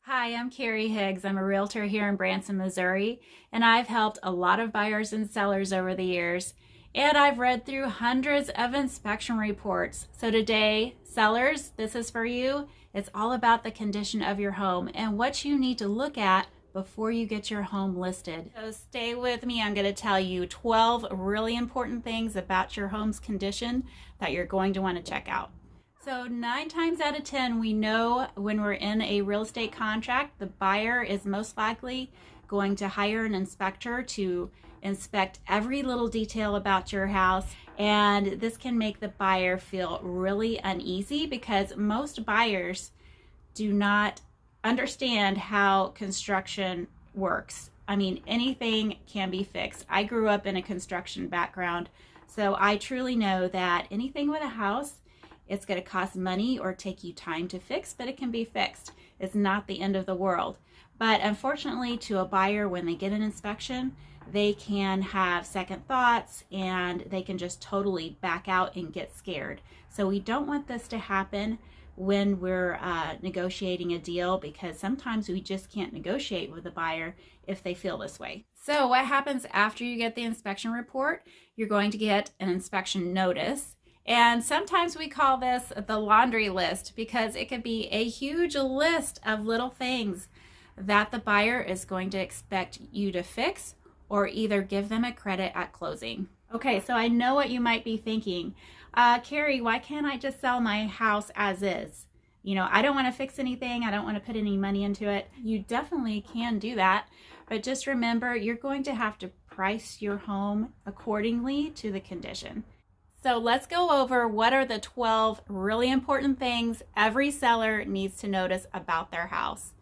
Hi, I'm Carrie Higgs. I'm a realtor here in Branson, Missouri, and I've helped a lot of buyers and sellers over the years. And I've read through hundreds of inspection reports. So today, sellers, this is for you. It's all about the condition of your home and what you need to look at before you get your home listed. So stay with me. I'm going to tell you 12 really important things about your home's condition that you're going to want to check out. So 9 times out of 10, we know when we're in a real estate contract, the buyer is most likely going to hire an inspector to inspect every little detail about your house. And this can make the buyer feel really uneasy because most buyers do not understand how construction works. I mean, anything can be fixed. I grew up in a construction background, so I truly know that anything with a house, it's going to cost money or take you time to fix, but it can be fixed. It's not the end of the world. But unfortunately, to a buyer, when they get an inspection, they can have second thoughts and they can just totally back out and get scared. So we don't want this to happen when we're negotiating a deal, because sometimes we just can't negotiate with a buyer if they feel this way. So what happens after you get the inspection report? You're going to get an inspection notice. And sometimes we call this the laundry list because it could be a huge list of little things that the buyer is going to expect you to fix or either give them a credit at closing. Okay, so I know what you might be thinking. Carrie, why can't I just sell my house as is? You know, I don't want to fix anything. I don't want to put any money into it. You definitely can do that. But just remember, you're going to have to price your home accordingly to the condition. So let's go over what are the 12 really important things every seller needs to notice about their house.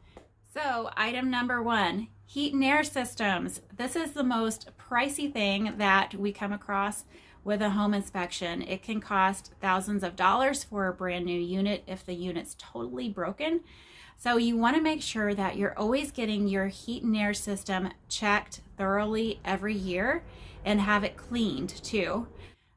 So item number 1, heat and air systems. This is the most pricey thing that we come across with a home inspection. It can cost thousands of dollars for a brand new unit if the unit's totally broken. So you want to make sure that you're always getting your heat and air system checked thoroughly every year and have it cleaned too.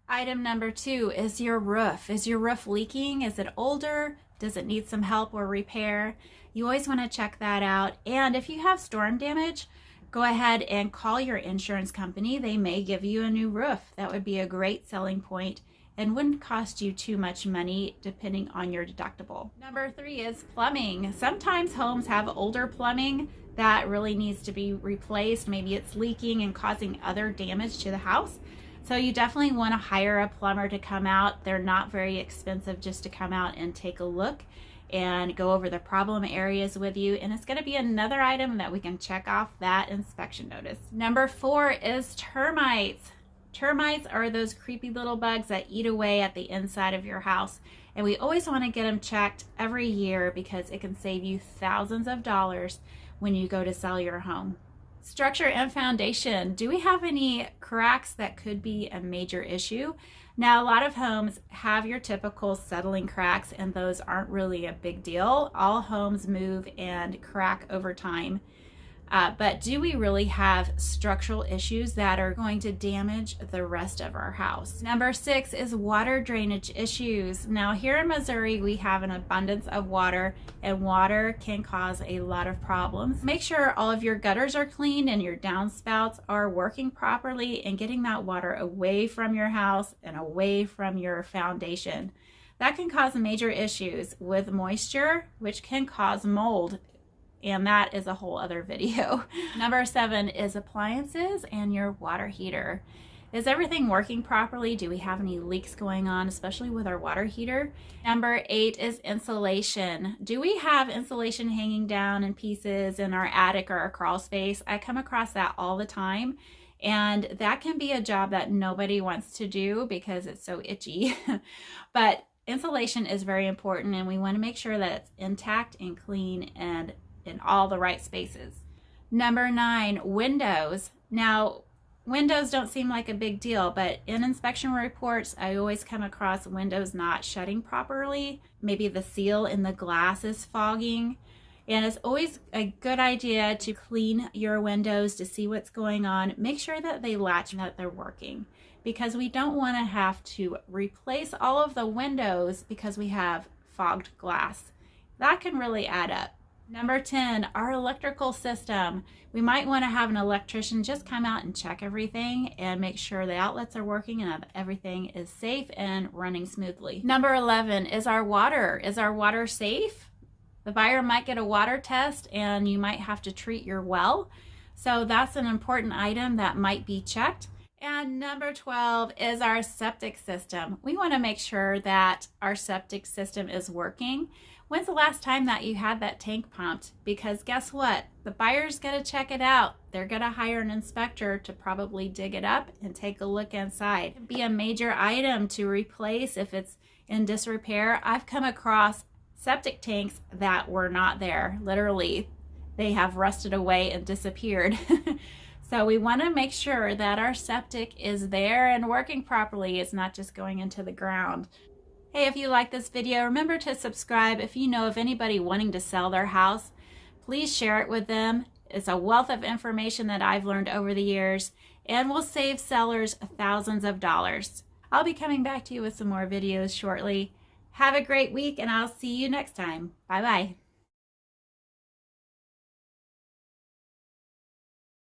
Item number 2 is your roof. Is your roof leaking? Is it older? Does it need some help or repair? You always want to check that out. And if you have storm damage, go ahead and call your insurance company. They may give you a new roof. That would be a great selling point and wouldn't cost you too much money depending on your deductible. Number 3 is plumbing. Sometimes homes have older plumbing that really needs to be replaced. Maybe it's leaking and causing other damage to the house. So you definitely want to hire a plumber to come out. They're not very expensive, just to come out and take a look and go over the problem areas with you. And it's going to be another item that we can check off that inspection notice. Number 4 is termites. Termites are those creepy little bugs that eat away at the inside of your house. And we always want to get them checked every year because it can save you thousands of dollars when you go to sell your home. Structure and foundation. Do we have any cracks that could be a major issue? Now, a lot of homes have your typical settling cracks, and those aren't really a big deal. All homes move and crack over time. But do we really have structural issues that are going to damage the rest of our house? Number 6 is water drainage issues. Now, here in Missouri, we have an abundance of water, and water can cause a lot of problems. Make sure all of your gutters are clean and your downspouts are working properly and getting that water away from your house and away from your foundation. That can cause major issues with moisture, which can cause mold. And that is a whole other video. Number 7 is appliances and your water heater. Is everything working properly? Do we have any leaks going on, especially with our water heater? Number 8 is insulation. Do we have insulation hanging down in pieces in our attic or our crawl space? I come across that all the time. And that can be a job that nobody wants to do because it's so itchy. But insulation is very important, and we want to make sure that it's intact and clean and in all the right spaces. Number 9, windows. Now, windows don't seem like a big deal, but in inspection reports, I always come across windows not shutting properly. Maybe the seal in the glass is fogging. And it's always a good idea to clean your windows to see what's going on. Make sure that they latch and that they're working, because we don't want to have to replace all of the windows because we have fogged glass. That can really add up. Number 10, our electrical system. We might want to have an electrician just come out and check everything and make sure the outlets are working and that everything is safe and running smoothly. Number 11 is our water. Is our water safe? The buyer might get a water test and you might have to treat your well. So that's an important item that might be checked. And number 12 is our septic system. We want to make sure that our septic system is working. When's the last time that you had that tank pumped? Because guess what? The buyer's going to check it out. They're going to hire an inspector to probably dig it up and take a look inside. It could be a major item to replace if it's in disrepair. I've come across septic tanks that were not there. Literally, they have rusted away and disappeared. So we want to make sure that our septic is there and working properly. It's not just going into the ground. Hey, if you like this video, remember to subscribe. If you know of anybody wanting to sell their house, please share it with them. It's a wealth of information that I've learned over the years and will save sellers thousands of dollars. I'll be coming back to you with some more videos shortly. Have a great week and I'll see you next time. Bye-bye.